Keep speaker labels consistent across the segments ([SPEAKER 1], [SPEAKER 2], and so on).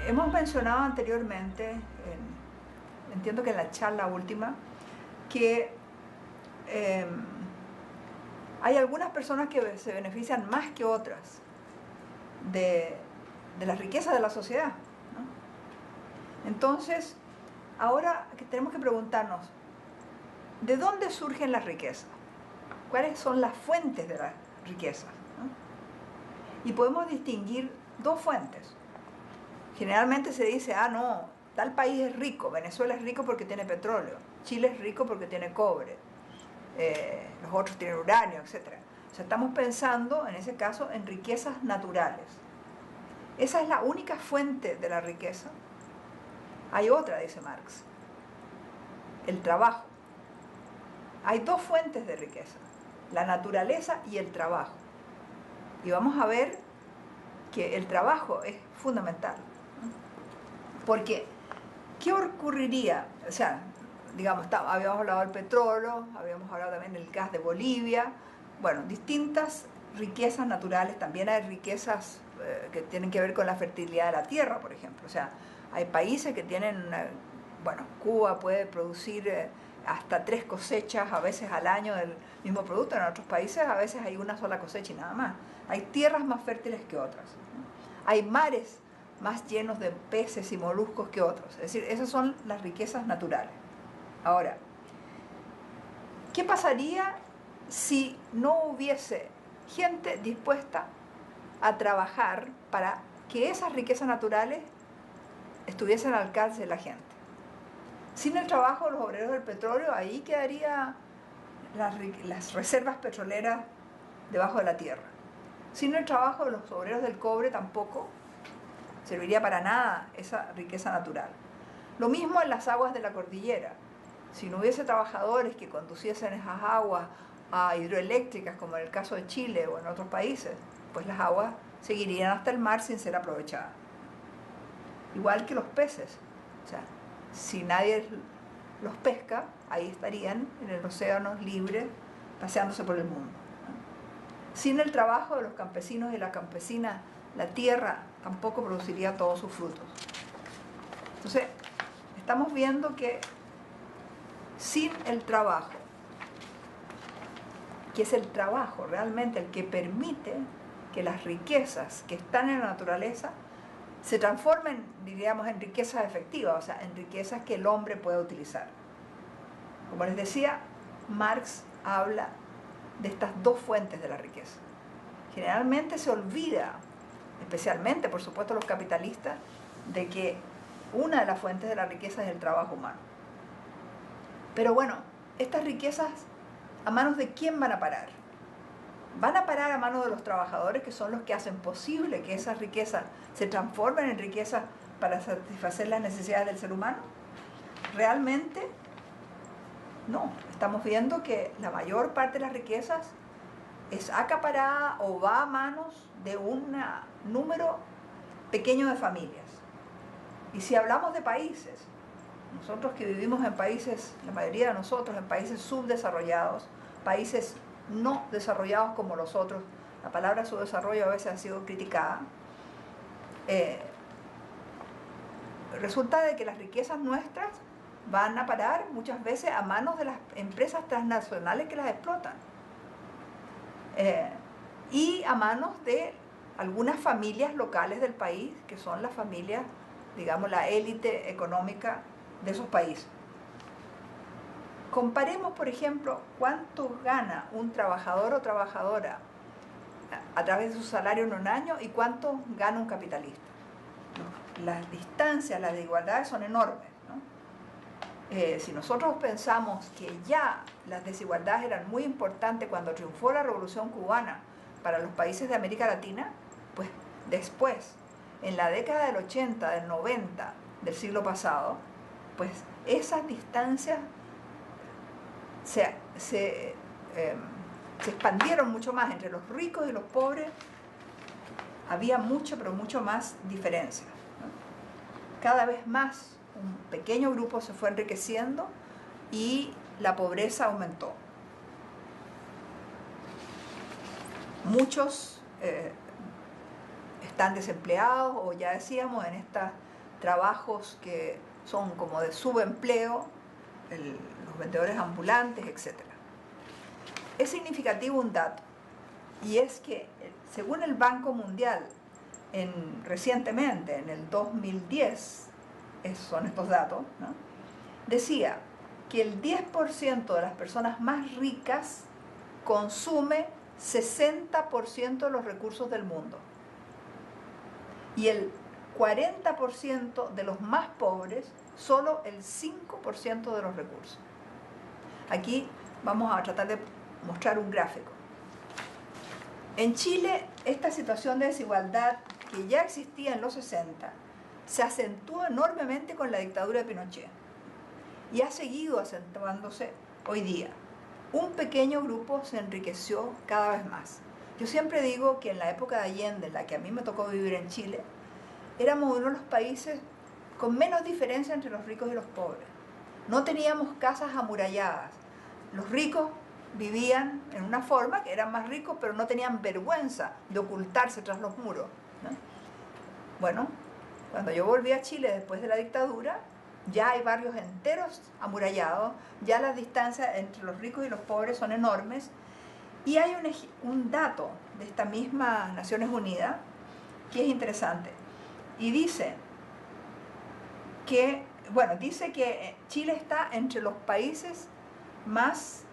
[SPEAKER 1] Hemos mencionado anteriormente, entiendo que en la charla última, que hay algunas personas que se benefician más que otras de la riqueza de la sociedad, ¿no? Entonces, ahora tenemos que preguntarnos, ¿de dónde surgen las riquezas? ¿Cuáles son las fuentes de las riquezas, ¿no? Y podemos distinguir dos fuentes. Generalmente se dice, no, tal país es rico, Venezuela es rico porque tiene petróleo, Chile es rico porque tiene cobre, los otros tienen uranio, etc. O sea, estamos pensando, en ese caso, en riquezas naturales. ¿Esa es la única fuente de la riqueza? Hay otra, dice Marx, el trabajo. Hay dos fuentes de riqueza, la naturaleza y el trabajo. Y vamos a ver que el trabajo es fundamental. Porque, ¿qué ocurriría? O sea, digamos, habíamos hablado del petróleo, habíamos hablado también del gas de Bolivia, bueno, distintas riquezas naturales, también hay riquezas que tienen que ver con la fertilidad de la tierra, por ejemplo. O sea, hay países que tienen, bueno, Cuba puede producir hasta 3 cosechas a veces al año del mismo producto, en otros países a veces hay una sola cosecha y nada más. Hay tierras más fértiles que otras, ¿no? Hay mares más llenos de peces y moluscos que otros. Es decir, esas son las riquezas naturales. Ahora, ¿qué pasaría si no hubiese gente dispuesta a trabajar para que esas riquezas naturales estuviesen al alcance de la gente? Sin el trabajo de los obreros del petróleo, ahí quedarían las reservas petroleras debajo de la tierra. Sin el trabajo de los obreros del cobre tampoco serviría para nada esa riqueza natural. Lo mismo en las aguas de la cordillera. Si no hubiese trabajadores que conduciesen esas aguas a hidroeléctricas, como en el caso de Chile o en otros países, pues las aguas seguirían hasta el mar sin ser aprovechadas. Igual que los peces. O sea, si nadie los pesca, ahí estarían en el océano libres, paseándose por el mundo. Sin el trabajo de los campesinos y las campesinas, la tierra tampoco produciría todos sus frutos. Entonces, estamos viendo que sin el trabajo, que es el trabajo realmente el que permite que las riquezas que están en la naturaleza se transformen, diríamos, en riquezas efectivas, o sea, en riquezas que el hombre puede utilizar. Como les decía, Marx habla de estas dos fuentes de la riqueza. Generalmente se olvida, especialmente, por supuesto, los capitalistas, de que una de las fuentes de la riqueza es el trabajo humano. Pero bueno, estas riquezas, ¿a manos de quién van a parar? ¿Van a parar a manos de los trabajadores, que son los que hacen posible que esas riquezas se transformen en riquezas para satisfacer las necesidades del ser humano? Realmente no. Estamos viendo que la mayor parte de las riquezas es acaparada o va a manos de un número pequeño de familias. Y si hablamos de países, nosotros que vivimos en países, la mayoría de nosotros en países subdesarrollados, países no desarrollados como los otros, la palabra subdesarrollo a veces ha sido criticada, resulta de que las riquezas nuestras van a parar muchas veces a manos de las empresas transnacionales que las explotan, y a manos de algunas familias locales del país, que son las familias, digamos, la élite económica de esos países. Comparemos, por ejemplo, cuánto gana un trabajador o trabajadora a través de su salario en un año y cuánto gana un capitalista. Las distancias, las desigualdades son enormes, ¿no? Si nosotros pensamos que ya las desigualdades eran muy importantes cuando triunfó la Revolución Cubana para los países de América Latina, pues después, en la década del 80, del 90 del siglo pasado, pues esas distancias se expandieron mucho más entre los ricos y los pobres, había mucho, pero mucho más diferencia, ¿no? Cada vez más un pequeño grupo se fue enriqueciendo y la pobreza aumentó. Muchos están desempleados o, ya decíamos, en estos trabajos que son como de subempleo, los vendedores ambulantes, etc. Es significativo un dato, y es que según el Banco Mundial, recientemente, en el 2010, son estos datos, ¿no?, decía que el 10% de las personas más ricas consume 60% de los recursos del mundo, y el 40% de los más pobres, solo el 5% de los recursos. Aquí vamos a tratar de mostrar un gráfico. En Chile, esta situación de desigualdad, que ya existía en los 60, se acentuó enormemente con la dictadura de Pinochet y ha seguido acentuándose hoy día. Un pequeño grupo se enriqueció cada vez más. Yo siempre digo que en la época de Allende, en la que a mí me tocó vivir en Chile, éramos uno de los países con menos diferencia entre los ricos y los pobres. No teníamos casas amuralladas. Los ricos vivían en una forma que eran más ricos, pero no tenían vergüenza de ocultarse tras los muros, ¿no? Bueno, cuando yo volví a Chile después de la dictadura, ya hay barrios enteros amurallados, ya las distancias entre los ricos y los pobres son enormes, y hay un dato de esta misma Naciones Unidas que es interesante, y dice que Chile está entre los países más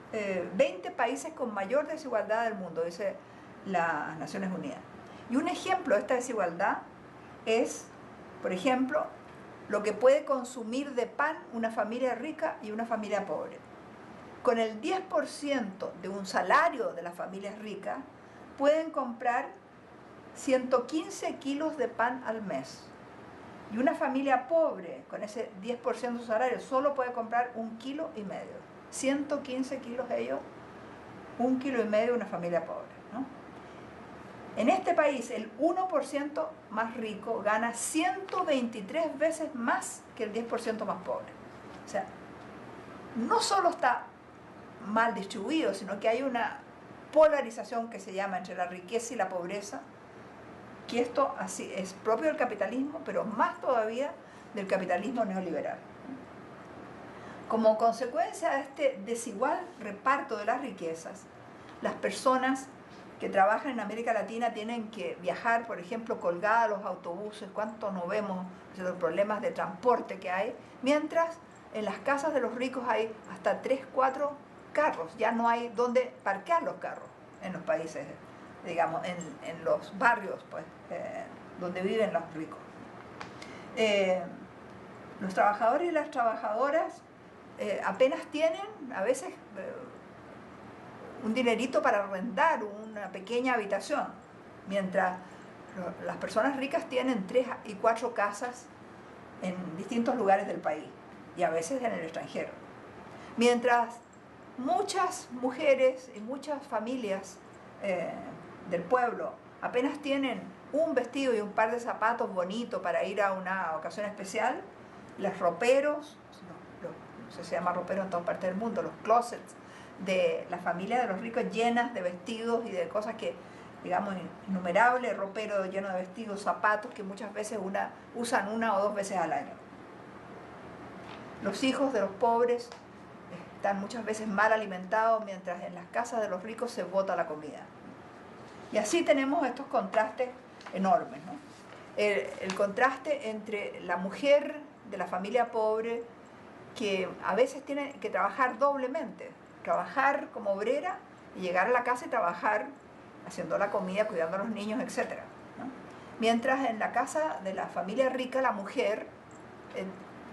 [SPEAKER 1] 20 países con mayor desigualdad del mundo, dice las Naciones Unidas. Y un ejemplo de esta desigualdad es, por ejemplo, lo que puede consumir de pan una familia rica y una familia pobre. Con el 10% de un salario de las familias ricas, pueden comprar 115 kilos de pan al mes. Y una familia pobre, con ese 10% de su salario, solo puede comprar 1,5 kilos. 115 kilos ellos, 1,5 kilos de una familia pobre, ¿no? En este país, el 1% más rico gana 123 veces más que el 10% más pobre. O sea, no solo está mal distribuido, sino que hay una polarización que se llama entre la riqueza y la pobreza, que esto así es propio del capitalismo, pero más todavía del capitalismo neoliberal. Como consecuencia de este desigual reparto de las riquezas, las personas que trabajan en América Latina tienen que viajar, por ejemplo, colgadas a los autobuses. ¿Cuánto no vemos los problemas de transporte que hay? Mientras en las casas de los ricos hay hasta 3, 4 carros. Ya no hay dónde parquear los carros en los países, digamos, en los barrios, pues, donde viven los ricos. Los trabajadores y las trabajadoras apenas tienen a veces un dinerito para arrendar una pequeña habitación, mientras las personas ricas tienen 3 y 4 casas en distintos lugares del país y a veces en el extranjero. Mientras muchas mujeres y muchas familias del pueblo apenas tienen un vestido y un par de zapatos bonitos para ir a una ocasión especial, los roperos, se llama ropero en todas partes del mundo, los closets de la familia de los ricos llenas de vestidos y de cosas que, digamos, innumerables, ropero lleno de vestidos, zapatos que muchas veces usan 1 o 2 veces al año. Los hijos de los pobres están muchas veces mal alimentados, mientras en las casas de los ricos se bota la comida. Y así tenemos estos contrastes enormes, ¿no? El contraste entre la mujer de la familia pobre, que a veces tiene que trabajar doblemente, trabajar como obrera y llegar a la casa y trabajar haciendo la comida, cuidando a los niños, etc., ¿no? Mientras en la casa de la familia rica, la mujer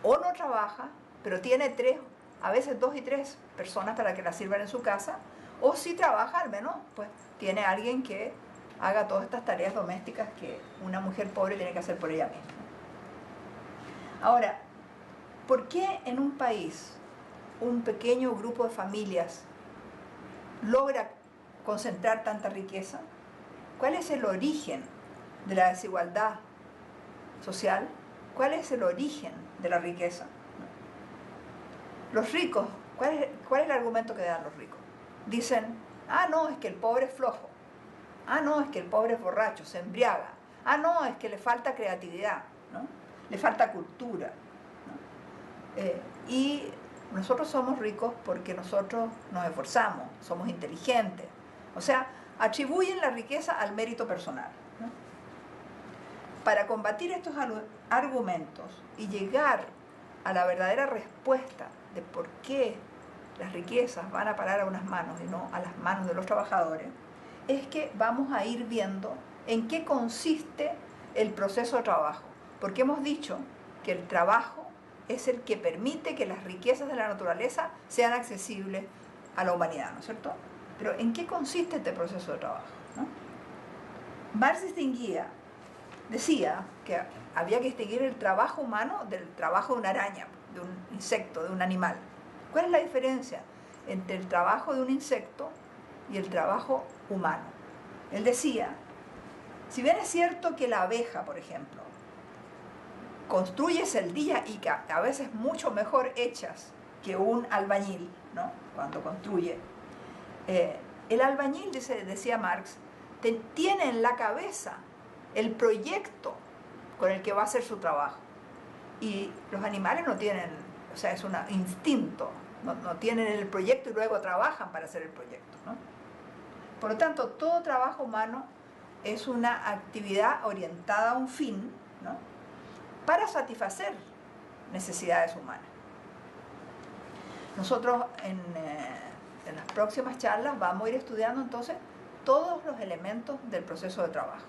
[SPEAKER 1] o no trabaja, pero tiene 3, a veces 2 y 3 personas para que la sirvan en su casa, o si trabaja al menos, pues tiene alguien que haga todas estas tareas domésticas que una mujer pobre tiene que hacer por ella misma. Ahora, ¿por qué en un país un pequeño grupo de familias logra concentrar tanta riqueza? ¿Cuál es el origen de la desigualdad social, ¿cuál es el origen de la riqueza? Los ricos, ¿cuál es el argumento que dan los ricos? Dicen, ah, no, es que el pobre es flojo. Ah, no, es que el pobre es borracho, se embriaga. Ah, no, es que le falta creatividad, ¿no? Le falta cultura, ¿no? Y nosotros somos ricos porque nosotros nos esforzamos, somos inteligentes. O sea, atribuyen la riqueza al mérito personal, ¿no? Para combatir estos argumentos y llegar a la verdadera respuesta de por qué las riquezas van a parar a unas manos y no a las manos de los trabajadores, es que vamos a ir viendo en qué consiste el proceso de trabajo. Porque hemos dicho que el trabajo es el que permite que las riquezas de la naturaleza sean accesibles a la humanidad, ¿no es cierto? Pero ¿en qué consiste este proceso de trabajo, ¿no? Marx decía que había que distinguir el trabajo humano del trabajo de una araña, de un insecto, de un animal. ¿Cuál es la diferencia entre el trabajo de un insecto y el trabajo humano? Él decía, si bien es cierto que la abeja, por ejemplo, construye celdillas y a veces mucho mejor hechas que un albañil, ¿no? Cuando construye, el albañil, decía Marx, tiene en la cabeza el proyecto con el que va a hacer su trabajo. Y los animales no tienen, o sea, es un instinto, no tienen el proyecto y luego trabajan para hacer el proyecto, ¿no? Por lo tanto, todo trabajo humano es una actividad orientada a un fin, ¿no? Para satisfacer necesidades humanas. Nosotros en las próximas charlas vamos a ir estudiando entonces todos los elementos del proceso de trabajo.